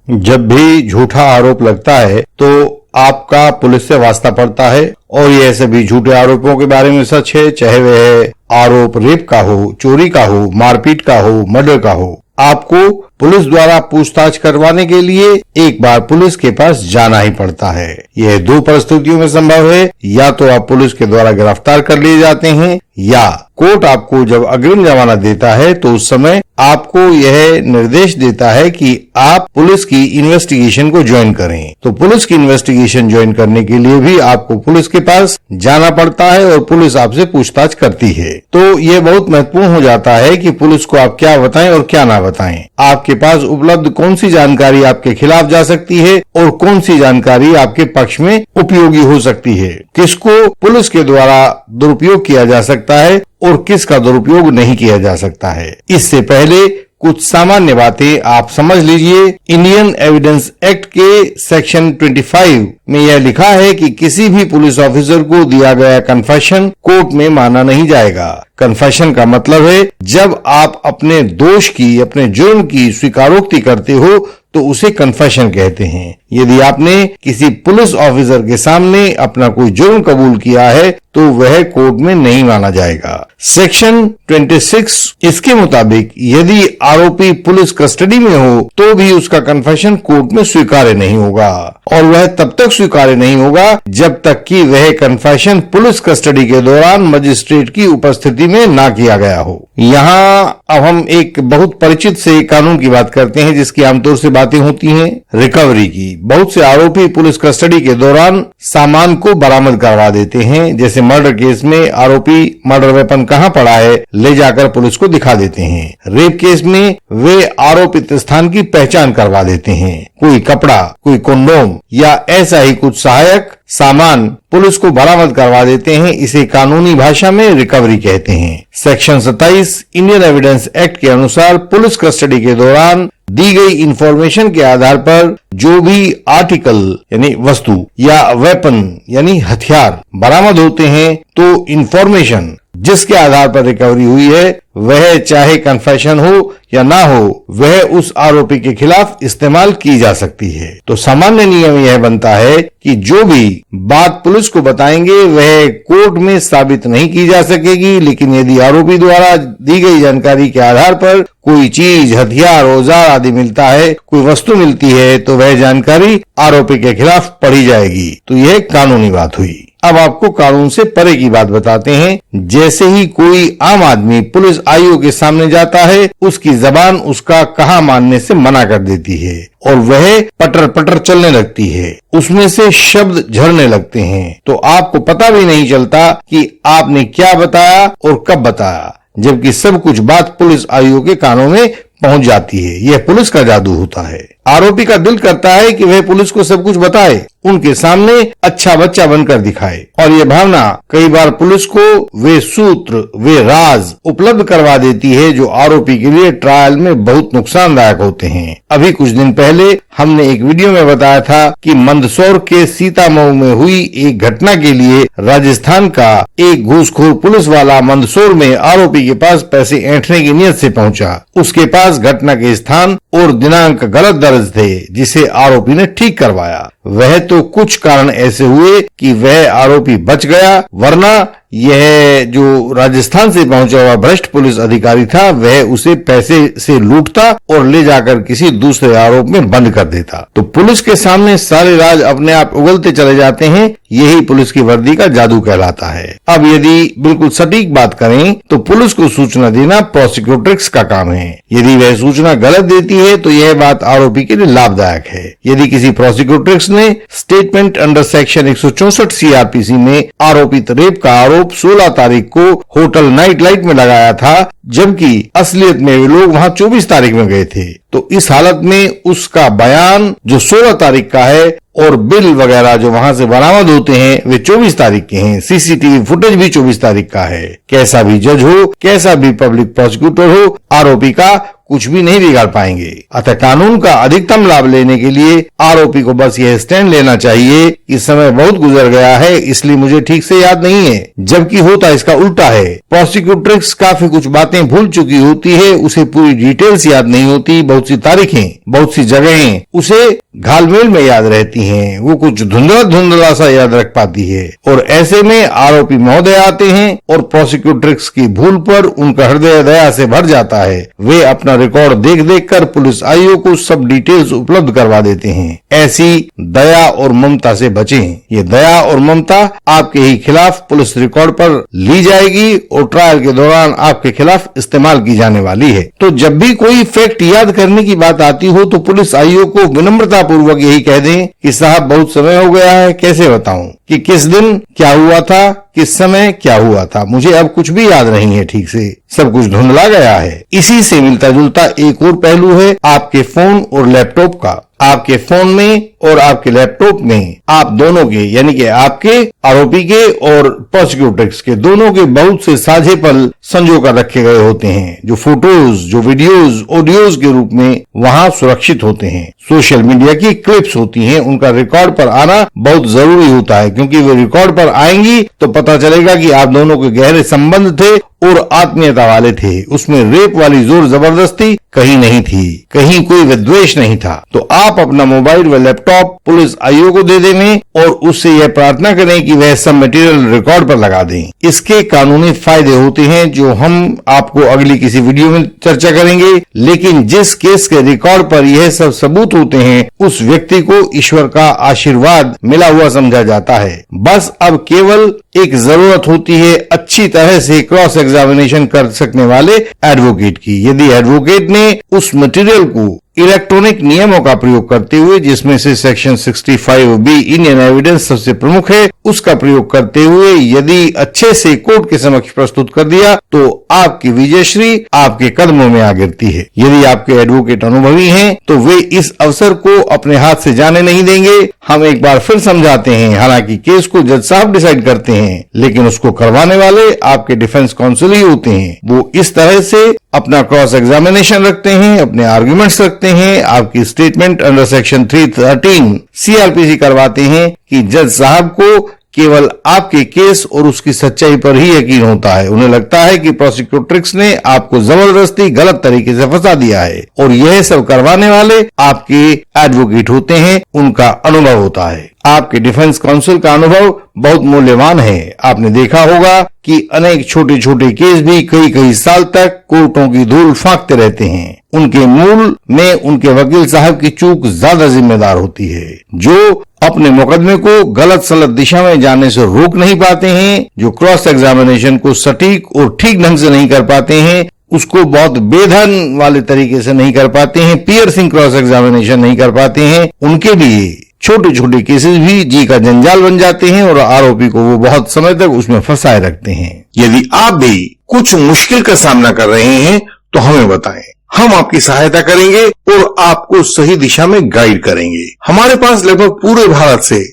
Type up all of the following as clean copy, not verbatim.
जब भी झूठा आरोप लगता है तो आपका पुलिस से वास्ता पड़ता है और यह सभी झूठे आरोपों के बारे में सच है, चाहे वह आरोप रेप का हो, चोरी का हो, मारपीट का हो, मर्डर का हो। आपको पुलिस द्वारा पूछताछ करवाने के लिए एक बार पुलिस के पास जाना ही पड़ता है। यह दो परिस्थितियों में संभव है, या तो आप पुलिस के द्वारा गिरफ्तार कर लिए जाते हैं या कोर्ट आपको जब अग्रिम जमानत देता है तो उस समय आपको यह निर्देश देता है कि आप पुलिस की इन्वेस्टिगेशन को ज्वाइन करें। तो पुलिस की इन्वेस्टिगेशन ज्वाइन करने के लिए भी आपको पुलिस के पास जाना पड़ता है और पुलिस आपसे पूछताछ करती है। तो यह बहुत महत्वपूर्ण हो जाता है कि पुलिस को आप क्या बताएं और क्या ना बताएं। आपके पास उपलब्ध कौन सी जानकारी आपके खिलाफ जा सकती है और कौन सी जानकारी आपके पक्ष में उपयोगी हो सकती है। किसको पुलिस के द्वारा दुरुपयोग किया जा सकता है और किसका दुरुपयोग नहीं किया जा सकता है। इससे पहले कुछ सामान्य बातें आप समझ लीजिए। इंडियन एविडेंस एक्ट के सेक्शन 25 में यह लिखा है कि किसी भी पुलिस ऑफिसर को दिया गया कन्फेशन कोर्ट में माना नहीं जाएगा। कन्फेशन का मतलब है जब आप अपने दोष की, अपने जुर्म की स्वीकारोक्ति करते हो तो उसे कन्फेशन कहते हैं। यदि आपने किसी पुलिस ऑफिसर के सामने अपना कोई जुर्म कबूल किया है तो वह कोर्ट में नहीं माना जाएगा। सेक्शन 26 इसके मुताबिक यदि आरोपी पुलिस कस्टडी में हो तो भी उसका कन्फेशन कोर्ट में स्वीकार्य नहीं होगा और वह तब तक स्वीकार्य नहीं होगा जब तक कि वह कन्फेशन पुलिस कस्टडी के दौरान मजिस्ट्रेट की उपस्थिति में ना किया गया हो। यहाँ अब हम एक बहुत परिचित से कानून की बात करते हैं जिसकी आमतौर से बातें होती हैं रिकवरी की। बहुत से आरोपी पुलिस कस्टडी के दौरान सामान को बरामद करवा देते हैं। जैसे मर्डर केस में आरोपी मर्डर वेपन कहाँ पड़ा है ले जाकर पुलिस को दिखा देते हैं। रेप केस में वे आरोपित स्थान की पहचान करवा देते हैं। कोई कपड़ा, कोई कंडोम या ऐसा ही कुछ सहायक सामान पुलिस को बरामद करवा देते हैं। इसे कानूनी भाषा में रिकवरी कहते हैं। सेक्शन 27 इंडियन एविडेंस एक्ट के अनुसार पुलिस कस्टडी के दौरान दी गई इंफॉर्मेशन के आधार पर जो भी आर्टिकल यानी वस्तु या वेपन यानी हथियार बरामद होते हैं तो इंफॉर्मेशन जिसके आधार पर रिकवरी हुई है वह चाहे कन्फेशन हो या ना हो वह उस आरोपी के खिलाफ इस्तेमाल की जा सकती है। तो सामान्य नियम यह बनता है कि जो भी बात पुलिस को बताएंगे वह कोर्ट में साबित नहीं की जा सकेगी, लेकिन यदि आरोपी द्वारा दी गई जानकारी के आधार पर कोई चीज, हथियार, औजार आदि मिलता है, कोई वस्तु मिलती है तो वह जानकारी आरोपी के खिलाफ पढ़ी जाएगी। तो यह कानूनी बात हुई। अब आपको कानून से परे की बात बताते हैं। जैसे ही कोई आम आदमी पुलिस आईओ के सामने जाता है उसकी जबान उसका कहा मानने से मना कर देती है और वह पटर पटर चलने लगती है। उसमें से शब्द झड़ने लगते हैं तो आपको पता भी नहीं चलता कि आपने क्या बताया और कब बताया, जबकि सब कुछ बात पुलिस आईओ के कानों में पहुंच जाती है। यह पुलिस का जादू होता है। आरोपी का दिल करता है कि वह पुलिस को सब कुछ बताए, उनके सामने अच्छा बच्चा बनकर दिखाए और यह भावना कई बार पुलिस को वे सूत्र, वे राज उपलब्ध करवा देती है जो आरोपी के लिए ट्रायल में बहुत नुकसानदायक होते हैं। अभी कुछ दिन पहले हमने एक वीडियो में बताया था कि मंदसौर के सीतामऊ में हुई एक घटना के लिए राजस्थान का एक घूसखोर पुलिस वाला मंदसौर में आरोपी के पास पैसे ऐंठने की नियत से पहुंचा। उसके पास घटना के स्थान और दिनांक गलत दर्ज थे जिसे आरोपी ने ठीक करवाया। वह तो कुछ कारण ऐसे हुए कि वह आरोपी बच गया, वरना यह जो राजस्थान से पहुंचा हुआ भ्रष्ट पुलिस अधिकारी था वह उसे पैसे से लूटता और ले जाकर किसी दूसरे आरोप में बंद कर देता। तो पुलिस के सामने सारे राज अपने आप उगलते चले जाते हैं। यही पुलिस की वर्दी का जादू कहलाता है। अब यदि बिल्कुल सटीक बात करें तो पुलिस को सूचना देना प्रोसिक्यूटर्स का काम है। यदि वह सूचना गलत देती है तो यह बात आरोपी के लिए लाभदायक है। यदि किसी प्रोसिक्यूटर्स ने स्टेटमेंट अंडर सेक्शन 164 सीआरपीसी में आरोपित रेप का आरोप 16 तारीख को होटल नाइट लाइट में लगाया था, जबकि असलियत में वे लोग वहां 24 तारीख में गए थे, तो इस हालत में उसका बयान जो 16 तारीख का है और बिल वगैरह जो वहां से बरामद होते हैं वे 24 तारीख के हैं। सीसीटीवी फुटेज भी 24 तारीख का है। कैसा भी जज हो, कैसा भी पब्लिक प्रोसिक्यूटर हो, आरोपी का कुछ भी नहीं बिगाड़ पाएंगे। अतः कानून का अधिकतम लाभ लेने के लिए आरोपी को बस यह स्टैंड लेना चाहिए कि समय बहुत गुजर गया है, इसलिए मुझे ठीक से याद नहीं है, जबकि होता इसका उल्टा है। प्रोसिक्यूट्रिक्स काफी कुछ बातें भूल चुकी होती है, उसे पूरी डिटेल्स याद नहीं होती, बहुत सी तारीखें, बहुत सी जगहें उसे घालमेल में याद रहती हैं, वो कुछ धुंधला सा याद रख पाती है। और ऐसे में आरोपी महोदय आते हैं और प्रोसिक्यूट्रिक्स की भूल पर उनका हृदय दया से भर जाता है। वे अपना रिकॉर्ड देख देख कर पुलिस आईओ को सब डिटेल्स उपलब्ध करवा देते हैं। ऐसी दया और ममता से बचें। ये दया और ममता आपके ही खिलाफ पुलिस रिकॉर्ड पर ली जाएगी और ट्रायल के दौरान आपके खिलाफ इस्तेमाल की जाने वाली है। तो जब भी कोई फैक्ट याद करने की बात आती हो तो पुलिस आईओ को विनम्रता पूर्वक यही कह दें कि साहब बहुत समय हो गया है, कैसे बताऊं कि किस दिन क्या हुआ था, किस समय क्या हुआ था, मुझे अब कुछ भी याद नहीं है, ठीक से सब कुछ धुंधला गया है। इसी से मिलता जुलता एक और पहलू है आपके फोन और लैपटॉप का। आपके फोन में और आपके लैपटॉप में आप दोनों के, यानी कि आपके आरोपी के और प्रोसिक्यूटर्स के दोनों के बहुत से साझे पल संजो कर रखे गए होते हैं, जो फोटोज, जो वीडियोज, ऑडियोज के रूप में वहां सुरक्षित होते हैं। सोशल मीडिया की क्लिप्स होती हैं, उनका रिकॉर्ड पर आना बहुत जरूरी होता है, क्योंकि वे रिकॉर्ड पर आएंगी तो पता चलेगा कि आप दोनों के गहरे संबंध थे और आत्मीयता वाले थे। उसमें रेप वाली जोर जबरदस्ती कहीं नहीं थी, कहीं कोई विद्वेष नहीं था। तो आप अपना मोबाइल व लैपटॉप पुलिस आईओ को दे देंगे और उससे यह प्रार्थना करें कि वह सब मटेरियल रिकॉर्ड पर लगा दें। इसके कानूनी फायदे होते हैं जो हम आपको अगली किसी वीडियो में चर्चा करेंगे, लेकिन जिस केस के रिकॉर्ड पर यह सब सबूत होते हैं उस व्यक्ति को ईश्वर का आशीर्वाद मिला हुआ समझा जाता है। बस अब केवल एक जरूरत होती है अच्छी तरह से क्रॉस एग्जामिनेशन कर सकने वाले एडवोकेट की। यदि एडवोकेट ने उस मटेरियल को इलेक्ट्रॉनिक नियमों का प्रयोग करते हुए, जिसमें से सेक्शन 65B इंडियन एविडेंस सबसे प्रमुख है, उसका प्रयोग करते हुए यदि अच्छे से कोर्ट के समक्ष प्रस्तुत कर दिया तो आपकी विजयश्री आपके कदमों में आ गिरती है। यदि आपके एडवोकेट अनुभवी हैं तो वे इस अवसर को अपने हाथ से जाने नहीं देंगे। हम एक बार फिर समझाते हैं, हालांकि केस को जज साहब डिसाइड करते हैं, लेकिन उसको करवाने वाले आपके डिफेंस काउंसिल ही होते हैं। वो इस तरह से अपना क्रॉस एग्जामिनेशन रखते हैं, अपने आर्ग्यूमेंट्स रखते हैं, आपकी स्टेटमेंट अंडर सेक्शन 313 CRPC करवाते हैं कि जज साहब को केवल आपके केस और उसकी सच्चाई पर ही यकीन होता है। उन्हें लगता है कि प्रोसिक्यूट्रिक्स ने आपको जबरदस्ती गलत तरीके से फंसा दिया है और यह सब करवाने वाले आपके एडवोकेट होते हैं, उनका अनुभव होता है। आपके डिफेंस काउंसिल का अनुभव बहुत मूल्यवान है। आपने देखा होगा कि अनेक छोटे छोटे केस भी कई कई साल तक कोर्टों की धूल फांकते रहते हैं। उनके मूल में उनके वकील साहब की चूक ज्यादा जिम्मेदार होती है, जो अपने मुकदमे को गलत सलत दिशा में जाने से रोक नहीं पाते हैं, जो क्रॉस एग्जामिनेशन को सटीक और ठीक ढंग से नहीं कर पाते हैं, उसको बहुत बेधन वाले तरीके से नहीं कर पाते हैं, पियर्सिंग क्रॉस एग्जामिनेशन नहीं कर पाते हैं, उनके लिए छोटे छोटे केसेस भी जी का जंजाल बन जाते हैं और आरोपी को वो बहुत समय तक उसमें फंसाए रखते हैं। यदि आप भी कुछ मुश्किल का सामना कर रहे हैं तो हमें बताएं, हम आपकी सहायता करेंगे और आपको सही दिशा में गाइड करेंगे। हमारे पास लगभग पूरे भारत से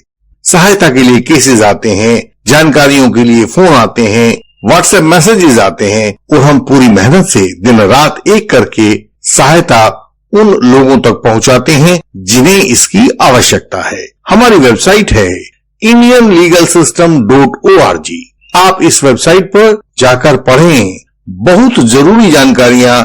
सहायता के लिए केसेस आते हैं, जानकारियों के लिए फोन आते हैं, व्हाट्सएप मैसेजेस आते हैं और हम पूरी मेहनत से दिन रात एक करके सहायता उन लोगों तक पहुंचाते हैं जिन्हें इसकी आवश्यकता है। हमारी वेबसाइट है indianlegalsystem.org। आप इस वेबसाइट पर जाकर पढ़ें, बहुत जरूरी जानकारियां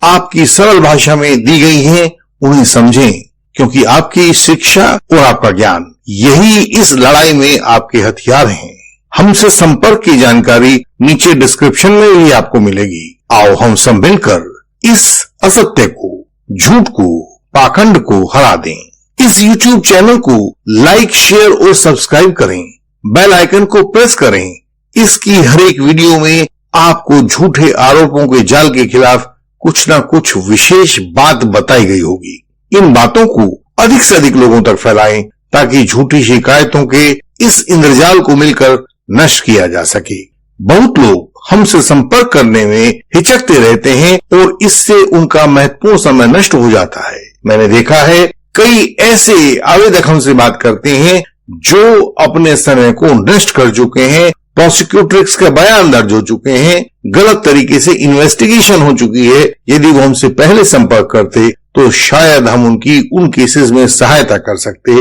आपकी सरल भाषा में दी गई हैं, उन्हें समझें, क्योंकि आपकी शिक्षा और आपका ज्ञान यही इस लड़ाई में आपके हथियार हैं। हमसे संपर्क की जानकारी नीचे डिस्क्रिप्शन में भी आपको मिलेगी। आओ हम सब मिलकर इस असत्य को, झूठ को, पाखंड को हरा दें। इस YouTube चैनल को लाइक, शेयर और सब्सक्राइब करें, बेल आइकन को प्रेस करें। इसकी हर एक वीडियो में आपको झूठे आरोपों के जाल के खिलाफ कुछ न कुछ विशेष बात बताई गई होगी। इन बातों को अधिक से अधिक लोगों तक फैलाएं ताकि झूठी शिकायतों के इस इंद्रजाल को मिलकर नष्ट किया जा सके। बहुत लोग हमसे संपर्क करने में हिचकते रहते हैं और इससे उनका महत्वपूर्ण समय नष्ट हो जाता है। मैंने देखा है कई ऐसे आवेदक हमसे बात करते हैं जो अपने समय को नष्ट कर चुके हैं प्रोसिक्यूटर्स के बयान दर्ज हो चुके हैं, गलत तरीके से इन्वेस्टिगेशन हो चुकी है। यदि वो हमसे पहले संपर्क करते तो शायद हम उनकी उन केसेस में सहायता कर सकते,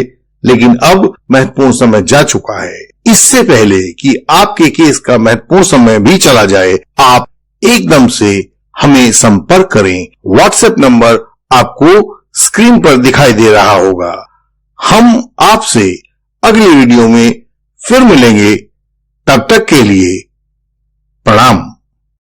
लेकिन अब महत्वपूर्ण समय जा चुका है। इससे पहले कि आपके केस का महत्वपूर्ण समय भी चला जाए, आप एकदम से हमें संपर्क करें। व्हाट्सएप नंबर आपको स्क्रीन पर दिखाई दे रहा होगा। हम आपसे अगली वीडियो में फिर मिलेंगे। तब तक के लिए प्रणाम।